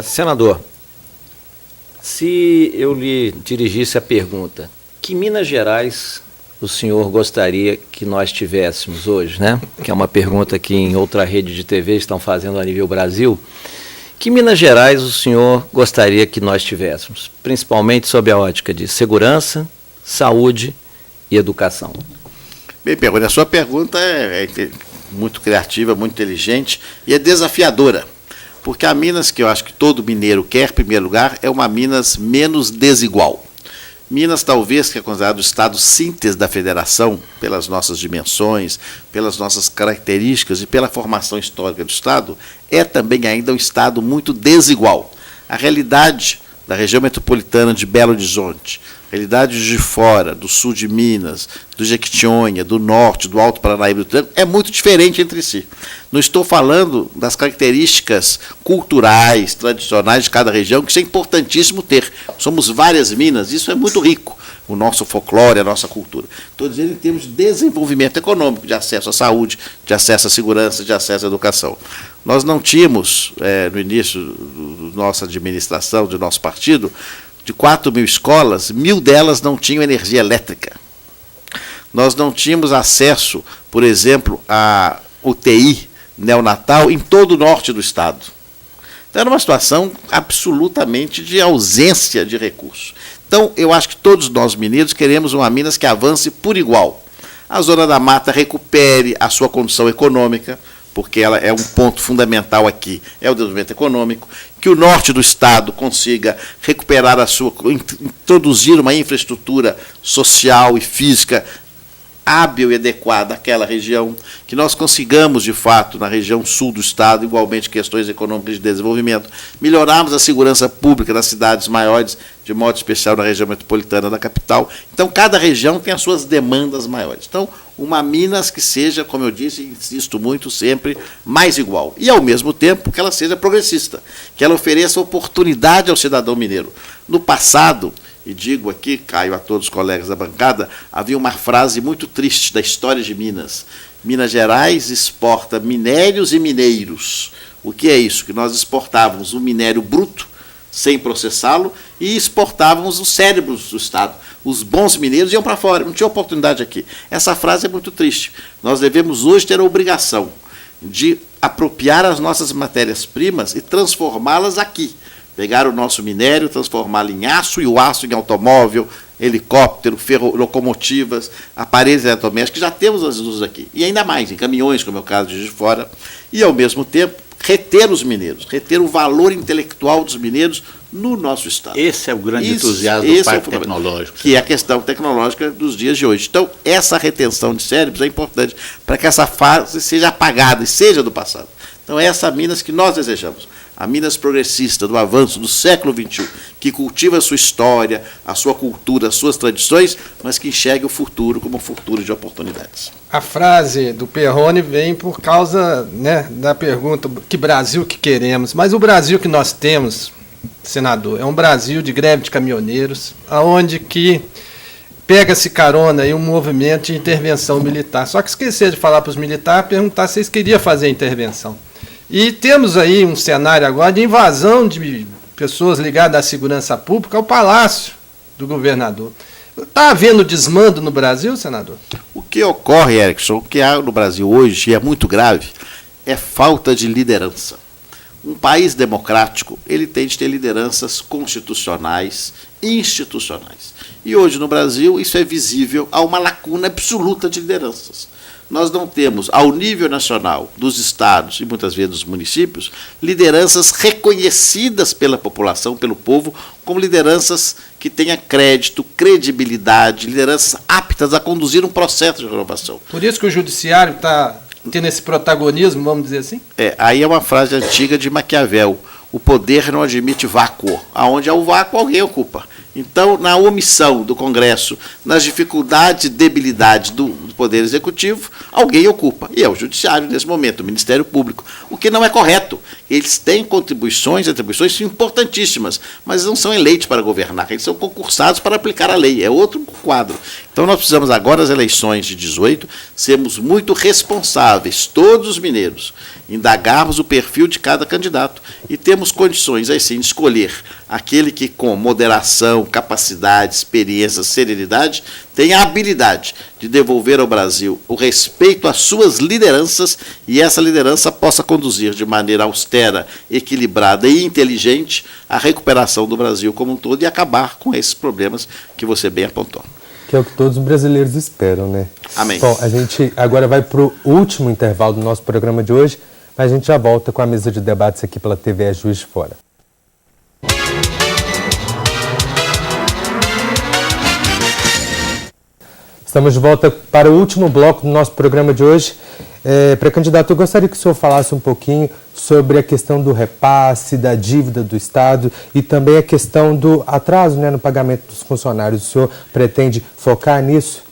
Senador, se eu lhe dirigisse a pergunta, que Minas Gerais o senhor gostaria que nós tivéssemos hoje, né? Que é uma pergunta que em outra rede de TV estão fazendo a nível Brasil. Que Minas Gerais o senhor gostaria que nós tivéssemos, principalmente sob a ótica de segurança, saúde e educação? Bem, Perrone, a sua pergunta é muito criativa, muito inteligente e é desafiadora, porque a Minas que eu acho que todo mineiro quer, em primeiro lugar, é uma Minas menos desigual. Minas, talvez, que é considerado o estado síntese da federação, pelas nossas dimensões, pelas nossas características e pela formação histórica do estado, é também ainda um estado muito desigual. A realidade da região metropolitana de Belo Horizonte, a realidade de fora, do sul de Minas, do Jequitinhonha, do norte, do Alto Paranaíba, do Triângulo, é muito diferente entre si. Não estou falando das características culturais, tradicionais de cada região, que isso é importantíssimo ter. Somos várias Minas, isso é muito rico, o nosso folclore, a nossa cultura. Estou dizendo em termos de desenvolvimento econômico, de acesso à saúde, de acesso à segurança, de acesso à educação. Nós não tínhamos, no início da nossa administração, do nosso partido, de 4.000 escolas, 1.000 delas não tinham energia elétrica. Nós não tínhamos acesso, por exemplo, a UTI neonatal em todo o norte do estado. Então, era uma situação absolutamente de ausência de recursos. Então, eu acho que todos nós mineiros queremos uma Minas que avance por igual. A Zona da Mata recupere a sua condição econômica, porque ela é um ponto fundamental aqui, é o desenvolvimento econômico, que o norte do estado consiga recuperar a sua, introduzir uma infraestrutura social e física hábil e adequada àquela região, que nós consigamos, de fato, na região sul do estado, igualmente questões econômicas de desenvolvimento, melhorarmos a segurança pública nas cidades maiores, de modo especial na região metropolitana da capital. Então, cada região tem as suas demandas maiores. Então, uma Minas que seja, como eu disse, insisto muito, sempre mais igual. E, ao mesmo tempo, que ela seja progressista, que ela ofereça oportunidade ao cidadão mineiro. No passado, e digo aqui, Caio, a todos os colegas da bancada, havia uma frase muito triste da história de Minas. Minas Gerais exporta minérios e mineiros. O que é isso? Que nós exportávamos o minério bruto, sem processá-lo, e exportávamos os cérebros do Estado. Os bons mineiros iam para fora, não tinha oportunidade aqui. Essa frase é muito triste. Nós devemos hoje ter a obrigação de apropriar as nossas matérias-primas e transformá-las aqui. Pegar o nosso minério, transformá-lo em aço, e o aço em automóvel, helicóptero, locomotivas, aparelhos eletrodomésticos, que já temos as usos aqui. E ainda mais, em caminhões, como é o caso de Juiz de Fora. E, ao mesmo tempo, reter os mineiros, reter o valor intelectual dos mineiros no nosso estado. Esse é o grande entusiasmo do Parque Tecnológico. Que é a questão tecnológica dos dias de hoje. Então, essa retenção de cérebros é importante para que essa fase seja apagada e seja do passado. Então, é essa Minas que nós desejamos. a Minas progressista do avanço do século XXI, que cultiva a sua história, a sua cultura, as suas tradições, mas que enxergue o futuro como um futuro de oportunidades. A frase do Perrone vem por causa, né, da pergunta que Brasil que queremos, mas o Brasil que nós temos, senador, é um Brasil de greve de caminhoneiros, aonde que pega-se carona em um movimento de intervenção militar. Só que esquecer de falar para os militares, perguntar se eles queriam fazer a intervenção. E temos aí um cenário agora de invasão de pessoas ligadas à segurança pública ao palácio do governador. Está havendo desmando no Brasil, senador? O que ocorre, Erickson, o que há no Brasil hoje, e é muito grave, é falta de liderança. Um país democrático, ele tem de ter lideranças constitucionais, institucionais. E hoje no Brasil isso é visível, há uma lacuna absoluta de lideranças. Nós não temos, ao nível nacional, dos estados e muitas vezes dos municípios, lideranças reconhecidas pela população, pelo povo, como lideranças que tenham crédito, credibilidade, lideranças aptas a conduzir um processo de renovação. Por isso que o judiciário está tendo esse protagonismo, vamos dizer assim? Aí é uma frase antiga de Maquiavel: o poder não admite vácuo. Aonde há o vácuo, alguém ocupa. Então, na omissão do Congresso, nas dificuldades e debilidades do Poder Executivo, alguém ocupa. E é o Judiciário, nesse momento, o Ministério Público. O que não é correto. Eles têm contribuições, atribuições importantíssimas, mas não são eleitos para governar. Eles são concursados para aplicar a lei. É outro quadro. Então, nós precisamos agora, nas eleições de 18, sermos muito responsáveis, todos os mineiros, indagarmos o perfil de cada candidato e temos condições, aí sim, de escolher aquele que, com moderação, capacidade, experiência, serenidade, tem a habilidade de devolver ao Brasil o respeito às suas lideranças e essa liderança possa conduzir de maneira austera, equilibrada e inteligente a recuperação do Brasil como um todo e acabar com esses problemas que você bem apontou. Que é o que todos os brasileiros esperam, né? Amém. Bom, a gente agora vai para o último intervalo do nosso programa de hoje, mas a gente já volta com a mesa de debates aqui pela TV Juiz de Fora. Estamos de volta para o último bloco do nosso programa de hoje. Pré-candidato, eu gostaria que o senhor falasse um pouquinho sobre a questão do repasse, da dívida do Estado e também a questão do atraso, né, no pagamento dos funcionários. O senhor pretende focar nisso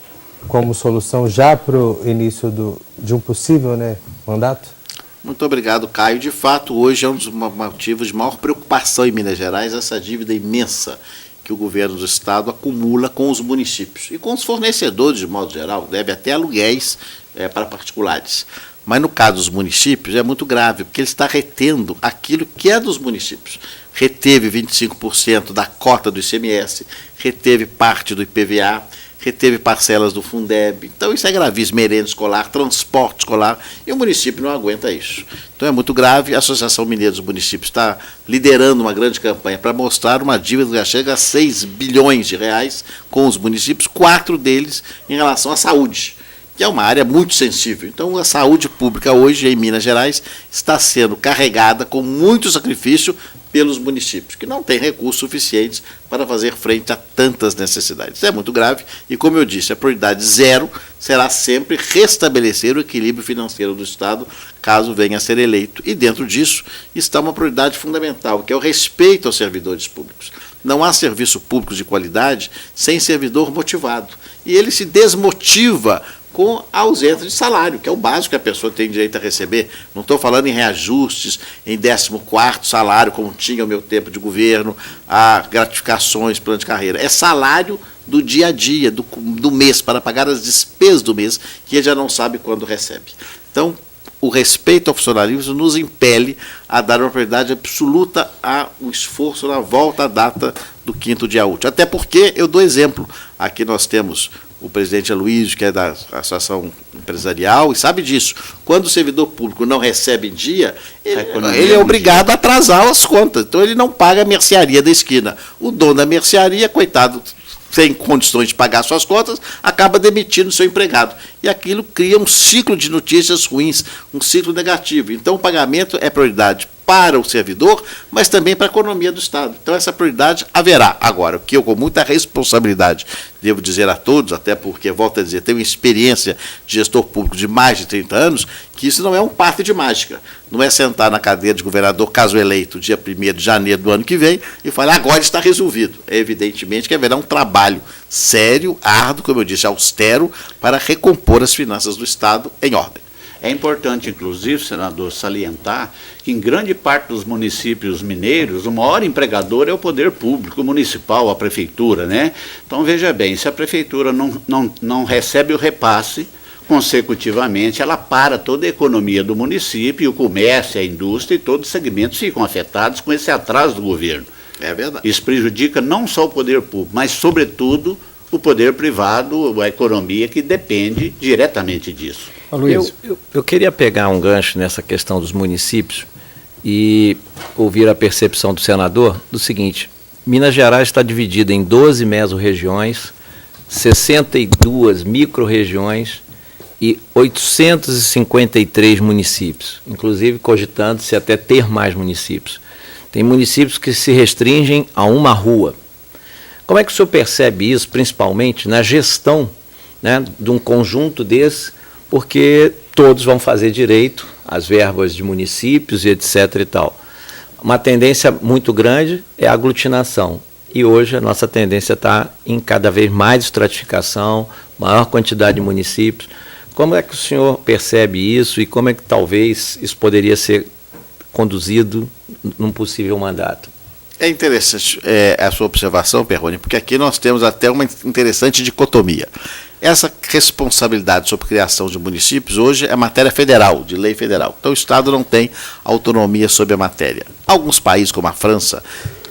como solução já para o início de um possível, né, mandato? Muito obrigado, Caio. De fato, hoje é um dos motivos de maior preocupação em Minas Gerais, essa dívida imensa que o governo do Estado acumula com os municípios e com os fornecedores, de modo geral, deve até aluguéis para particulares. Mas no caso dos municípios é muito grave, porque ele está retendo aquilo que é dos municípios. Reteve 25% da cota do ICMS, reteve parte do IPVA, reteve parcelas do Fundeb. Então isso é gravíssimo, merenda escolar, transporte escolar, e o município não aguenta isso. Então é muito grave. A Associação Mineira dos Municípios está liderando uma grande campanha para mostrar uma dívida que já chega a 6 bilhões de reais com os municípios, 4 deles em relação à saúde, que é uma área muito sensível. Então, a saúde pública hoje, em Minas Gerais, está sendo carregada com muito sacrifício pelos municípios, que não têm recursos suficientes para fazer frente a tantas necessidades. Isso é muito grave e, como eu disse, a prioridade zero será sempre restabelecer o equilíbrio financeiro do Estado, caso venha a ser eleito. E, dentro disso, está uma prioridade fundamental, que é o respeito aos servidores públicos. Não há serviço público de qualidade sem servidor motivado. E ele se desmotiva com a ausência de salário, que é o básico que a pessoa tem direito a receber. Não estou falando em reajustes, em 14º salário, como tinha o meu tempo de governo, a gratificações, plano de carreira. É salário do dia a dia, do mês, para pagar as despesas do mês, que ele já não sabe quando recebe. Então, o respeito ao funcionalismo nos impele a dar uma prioridade absoluta ao esforço na volta à data do 5º dia útil. Até porque, eu dou exemplo, aqui nós temos o presidente Aloysio, que é da Associação Empresarial, e sabe disso. Quando o servidor público não recebe em dia, ele é obrigado a atrasar as contas. Então, ele não paga a mercearia da esquina. O dono da mercearia, coitado, sem condições de pagar suas contas, acaba demitindo o seu empregado. E aquilo cria um ciclo de notícias ruins, um ciclo negativo. Então, o pagamento é prioridade para o servidor, mas também para a economia do Estado. Então, essa prioridade haverá. Agora, o que eu, com muita responsabilidade, devo dizer a todos, até porque, volto a dizer, tenho experiência de gestor público de mais de 30 anos, que isso não é um passe de mágica. Não é sentar na cadeira de governador, caso eleito, dia 1º de janeiro do ano que vem, e falar, agora está resolvido. É evidentemente que haverá um trabalho sério, árduo, como eu disse, austero, para recompor as finanças do Estado em ordem. É importante, inclusive, senador, salientar que em grande parte dos municípios mineiros, o maior empregador é o poder público municipal, a prefeitura, né? Então, veja bem, se a prefeitura não recebe o repasse, consecutivamente, ela para toda a economia do município, e o comércio, a indústria e todos os segmentos ficam afetados com esse atraso do governo. É verdade. Isso prejudica não só o poder público, mas, sobretudo, o poder privado, a economia que depende diretamente disso. Eu queria pegar um gancho nessa questão dos municípios e ouvir a percepção do senador do seguinte: Minas Gerais está dividida em 12 mesorregiões, 62 micro-regiões e 853 municípios, inclusive cogitando-se até ter mais municípios. Tem municípios que se restringem a uma rua. Como é que o senhor percebe isso, principalmente na gestão, né, de um conjunto desse, porque todos vão fazer direito às verbas de municípios e etc. e tal. Uma tendência muito grande é a aglutinação. E hoje a nossa tendência está em cada vez mais estratificação, maior quantidade de municípios. Como é que o senhor percebe isso e como é que talvez isso poderia ser conduzido num possível mandato? É interessante a sua observação, Perrone, porque aqui nós temos até uma interessante dicotomia. Essa responsabilidade sobre a criação de municípios hoje é matéria federal, de lei federal. Então o Estado não tem autonomia sobre a matéria. Alguns países, como a França,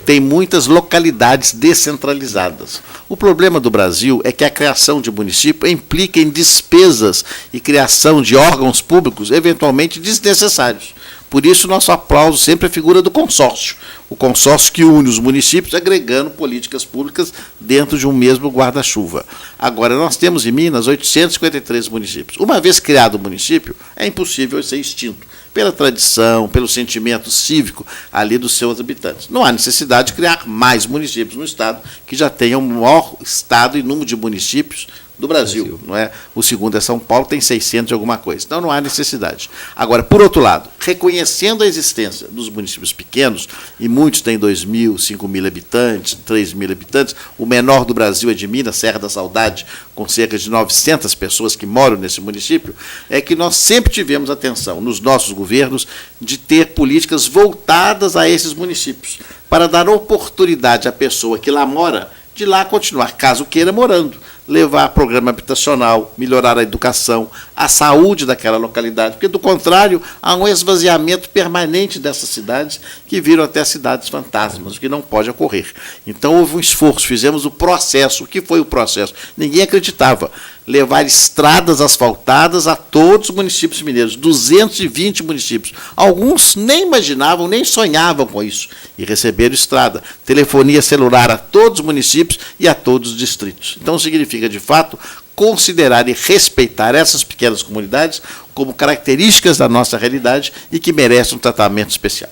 têm muitas localidades descentralizadas. O problema do Brasil é que a criação de município implica em despesas e criação de órgãos públicos eventualmente desnecessários. Por isso, nosso aplauso sempre é a figura do consórcio. O consórcio que une os municípios, agregando políticas públicas dentro de um mesmo guarda-chuva. Agora, nós temos em Minas 853 municípios. Uma vez criado o município, é impossível ser extinto, pela tradição, pelo sentimento cívico ali dos seus habitantes. Não há necessidade de criar mais municípios no Estado, que já tenha o maior Estado em número de municípios do Brasil, não é? O segundo é São Paulo, tem 600 e alguma coisa. Então não há necessidade. Agora, por outro lado, reconhecendo a existência dos municípios pequenos, e muitos têm 2.000, 5.000 habitantes, 3.000 habitantes, o menor do Brasil é de Minas, Serra da Saudade, com cerca de 900 pessoas que moram nesse município, é que nós sempre tivemos atenção, nos nossos governos, de ter políticas voltadas a esses municípios, para dar oportunidade à pessoa que lá mora, de lá continuar, caso queira, morando. Levar programa habitacional, melhorar a educação, a saúde daquela localidade, porque, do contrário, há um esvaziamento permanente dessas cidades que viram até cidades fantasmas, o que não pode ocorrer. Então, houve um esforço, fizemos o processo. O que foi o processo? Ninguém acreditava. Levar estradas asfaltadas a todos os municípios mineiros, 220 municípios. Alguns nem imaginavam, nem sonhavam com isso, e receberam estrada. Telefonia celular a todos os municípios e a todos os distritos. Então, significa, de fato, considerar e respeitar essas pequenas comunidades como características da nossa realidade e que merecem um tratamento especial.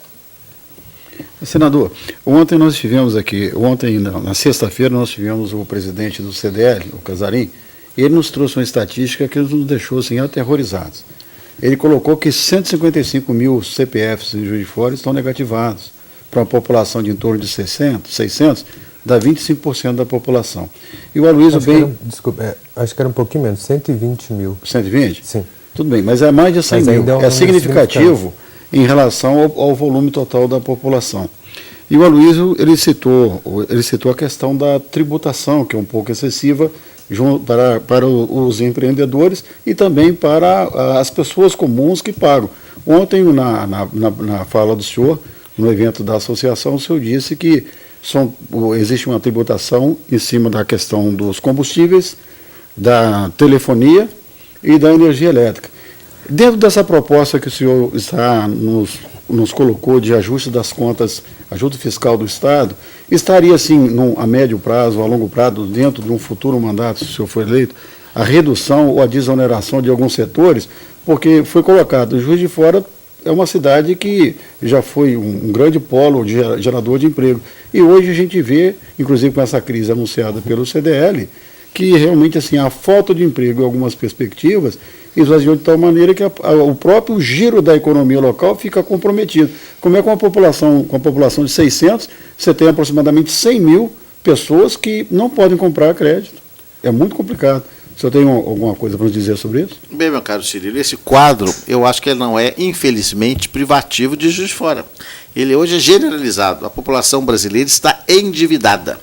Senador, ontem nós tivemos aqui, na sexta-feira, nós tivemos o presidente do CDL, o Casarim, e ele nos trouxe uma estatística que nos deixou assim, aterrorizados. Ele colocou que 155 mil CPFs em Juiz de Fora estão negativados, para uma população de em torno de 600, dá 25% da população. E o Aloysio acho que era um pouquinho menos, 120 mil. 120? Sim. Tudo bem, mas é mais de 100 mil. É significativo em relação ao volume total da população. E o Aloysio, ele citou a questão da tributação, que é um pouco excessiva para os empreendedores e também para as pessoas comuns que pagam. Ontem, na fala do senhor, no evento da associação, o senhor disse que existe uma tributação em cima da questão dos combustíveis, da telefonia e da energia elétrica. Dentro dessa proposta que o senhor nos colocou de ajuste das contas, ajuda fiscal do Estado, estaria, assim, a médio prazo, a longo prazo, dentro de um futuro mandato, se o senhor for eleito, a redução ou a desoneração de alguns setores, porque foi colocado, o Juiz de Fora é uma cidade que já foi um grande polo gerador de emprego. E hoje a gente vê, inclusive com essa crise anunciada pelo CDL, que realmente assim, a falta de emprego e algumas perspectivas esvaziou de tal maneira que o próprio giro da economia local fica comprometido. Como é com a população de 600, você tem aproximadamente 100 mil pessoas que não podem comprar crédito. É muito complicado. O senhor tem alguma coisa para nos dizer sobre isso? Bem, meu caro Cirilo, esse quadro, eu acho que ele não é, infelizmente, privativo de Juiz de Fora. Ele hoje é generalizado. A população brasileira está endividada.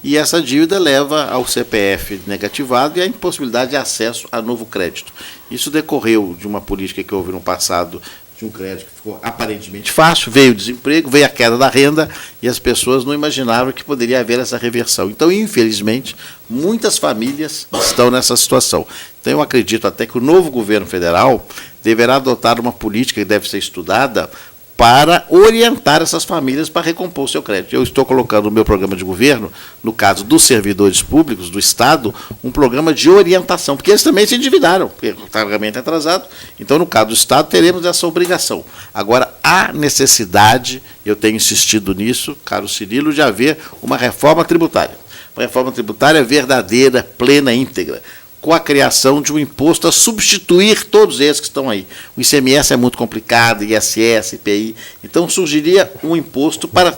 E essa dívida leva ao CPF negativado e à impossibilidade de acesso a novo crédito. Isso decorreu de uma política que houve no passado, de um crédito que ficou aparentemente fácil, veio o desemprego, veio a queda da renda e as pessoas não imaginavam que poderia haver essa reversão. Então, infelizmente, muitas famílias estão nessa situação. Então, eu acredito até que o novo governo federal deverá adotar uma política que deve ser estudada para orientar essas famílias para recompor o seu crédito. Eu estou colocando no meu programa de governo, no caso dos servidores públicos do Estado, um programa de orientação, porque eles também se endividaram, porque o pagamento é atrasado. Então, no caso do Estado, teremos essa obrigação. Agora, há necessidade, eu tenho insistido nisso, caro Cirilo, de haver uma reforma tributária. Uma reforma tributária verdadeira, plena, íntegra, com a criação de um imposto a substituir todos esses que estão aí. O ICMS é muito complicado, ISS, IPI. Então, surgiria um imposto para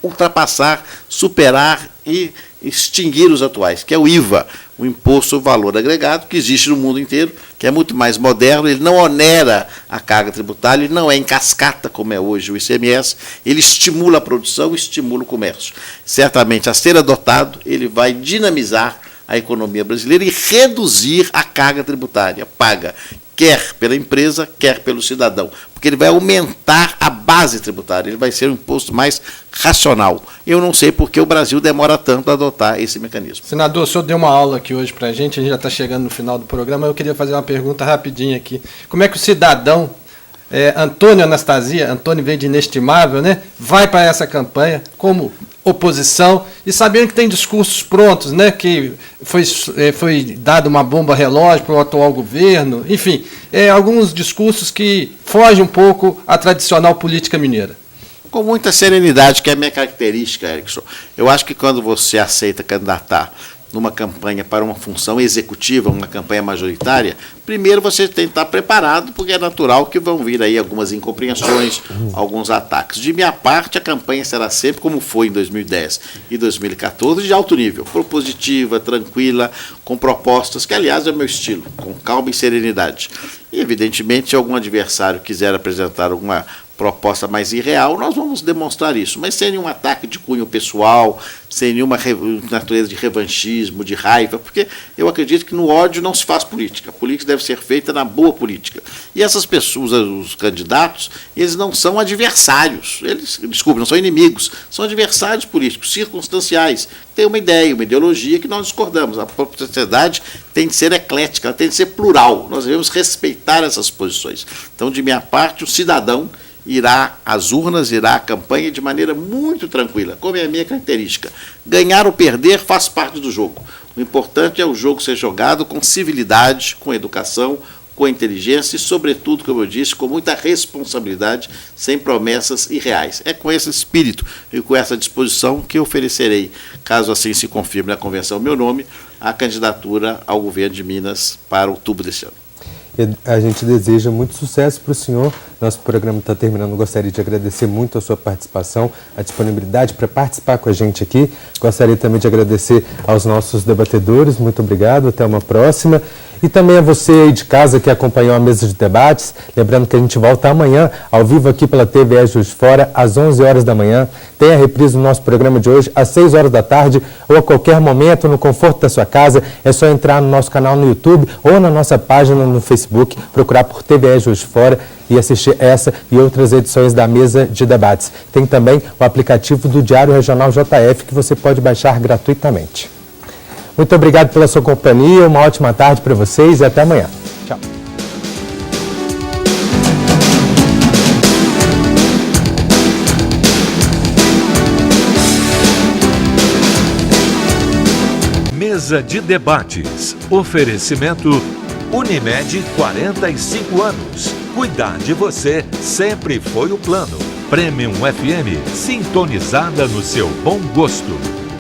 ultrapassar, superar e extinguir os atuais, que é o IVA, o Imposto ao Valor Agregado, que existe no mundo inteiro, que é muito mais moderno, ele não onera a carga tributária, ele não é em cascata, como é hoje o ICMS, ele estimula a produção, estimula o comércio. Certamente, a ser adotado, ele vai dinamizar a economia brasileira e reduzir a carga tributária paga, quer pela empresa, quer pelo cidadão, porque ele vai aumentar a base tributária, ele vai ser um imposto mais racional. Eu não sei por que o Brasil demora tanto a adotar esse mecanismo. Senador, o senhor deu uma aula aqui hoje para a gente já está chegando no final do programa, eu queria fazer uma pergunta rapidinha aqui. Como é que o cidadão Antônio Anastasia, Antônio vem de inestimável, né? Vai para essa campanha como oposição e sabendo que tem discursos prontos, né? Que foi dado uma bomba relógio para o atual governo, enfim, alguns discursos que fogem um pouco à tradicional política mineira. Com muita serenidade, que é a minha característica, Erickson. Eu acho que quando você aceita candidatar numa campanha para uma função executiva, uma campanha majoritária, primeiro você tem que estar preparado, porque é natural que vão vir aí algumas incompreensões, alguns ataques. De minha parte, a campanha será sempre, como foi em 2010 e 2014, de alto nível, propositiva, tranquila, com propostas, que aliás é o meu estilo, com calma e serenidade. E, evidentemente, se algum adversário quiser apresentar alguma proposta mais irreal, nós vamos demonstrar isso, mas sem nenhum ataque de cunho pessoal, sem nenhuma natureza de revanchismo, de raiva, porque eu acredito que no ódio não se faz política. A política deve ser feita na boa política. E essas pessoas, os candidatos, eles não são adversários, eles, desculpe, não são inimigos, são adversários políticos, circunstanciais. Tem uma ideia, uma ideologia que nós discordamos. A sociedade tem de ser eclética, ela tem de ser plural. Nós devemos respeitar essas posições. Então, de minha parte, o cidadão irá às urnas, irá à campanha de maneira muito tranquila, como é a minha característica. Ganhar ou perder faz parte do jogo. O importante é o jogo ser jogado com civilidade, com educação, com inteligência e, sobretudo, como eu disse, com muita responsabilidade, sem promessas irreais. É com esse espírito e com essa disposição que eu oferecerei, caso assim se confirme na convenção meu nome, a candidatura ao governo de Minas para outubro deste ano. A gente deseja muito sucesso para o senhor. Nosso programa está terminando. Gostaria de agradecer muito a sua participação, a disponibilidade para participar com a gente aqui. Gostaria também de agradecer aos nossos debatedores. Muito obrigado. Até uma próxima. E também a você aí de casa que acompanhou a mesa de debates. Lembrando que a gente volta amanhã, ao vivo aqui pela TVE Juiz de Fora, às 11 horas da manhã. Tem a reprise do nosso programa de hoje às 6 horas da tarde ou a qualquer momento, no conforto da sua casa. É só entrar no nosso canal no YouTube ou na nossa página no Facebook, procurar por TVE Juiz de Fora e assistir essa e outras edições da mesa de debates. Tem também o aplicativo do Diário Regional JF que você pode baixar gratuitamente. Muito obrigado pela sua companhia, uma ótima tarde para vocês e até amanhã. Tchau. Mesa de debates. Oferecimento Unimed, 45 anos. Cuidar de você sempre foi o plano. Premium FM, sintonizada no seu bom gosto.